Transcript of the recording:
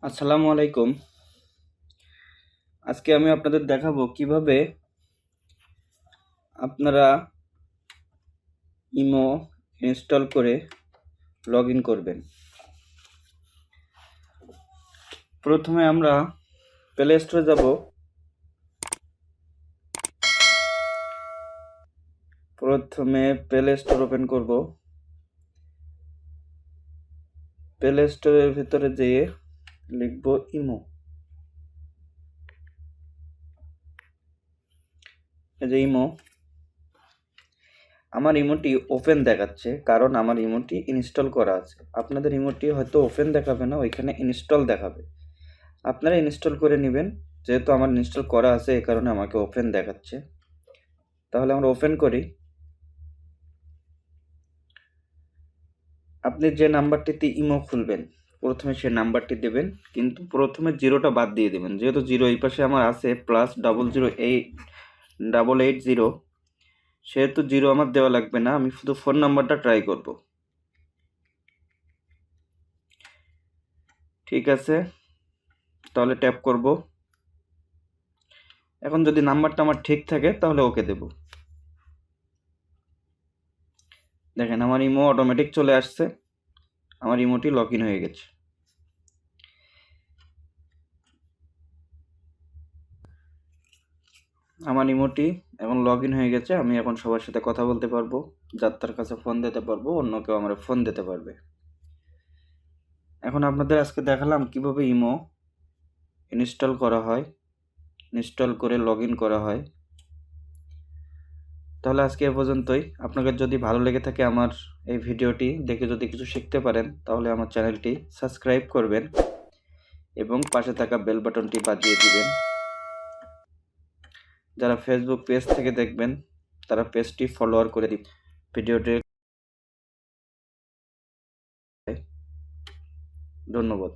আসসালামু আলাইকুম। আজকে আমি আপনাদের দেখাবো কিভাবে আপনারা ইমো ইনস্টল করে লগ ইন করবেন। প্রথমে আমরা প্লে স্টোরে যাব। প্রথমে প্লে স্টোর ওপেন করব। প্লে স্টোরের ভিতরে যেয়ে লিখব ইমো। এই যে ইমো, আমার ইমোটি ওপেন দেখাচ্ছে কারণ আমার ইমোটি ইনস্টল করা আছে। আপনাদের ইমোটি হয়তো ওপেন দেখাবে না, ওইখানে ইনস্টল দেখাবে। আপনারা ইনস্টল করে নেবেন। যেহেতু আমার ইনস্টল করা আছে এই কারণে আমাকে ওপেন দেখাচ্ছে। তাহলে আমরা ওপেন করি। আপনি যে নাম্বারটিতে ইমো খুলবেন প্রথমে সে নাম্বারটি দেবেন, কিন্তু প্রথমে জিরোটা বাদ দিয়ে দেবেন। যেহেতু জিরো এই পাশে আমার আছে +008880, সেহেতু জিরো আমার দেওয়া লাগবে না। আমি শুধু ফোন নাম্বারটা ট্রাই করব। ঠিক আছে, তাহলে ট্যাপ করব। এখন যদি নাম্বারটা আমার ঠিক থাকে তাহলে ওকে দেব। দেখেন আমার ইমো অটোমেটিক চলে আসছে, আমার ইমোটি লগ ইন হয়ে গেছে। আমার ইমোটি এখন লগ ইন হয়ে গেছে। আমি এখন সবার সাথে কথা বলতে পারবো, যার কাছে ফোন দিতে পারবো, অন্য কেউ আমার ফোন দিতে পারবে। এখন আপনাদের আজকে দেখালাম কিভাবে ইমো ইনস্টল করা হয়, ইনস্টল করে লগ ইন করা হয়। তাহলে আজকে এ পর্যন্তই। আপনাদের যদি ভালো লেগে থাকে আমার এই ভিডিওটি দেখে যদি কিছু শিখতে পারেন, তাহলে আমার চ্যানেলটি সাবস্ক্রাইব করবেন এবং পাশে থাকা বেল বাটনটি বাজিয়ে দিবেন। যারা ফেসবুক পেজ থেকে দেখবেন তারা পেজটি ফলোয়ার করে দিন। ভিডিওটি ধন্যবাদ।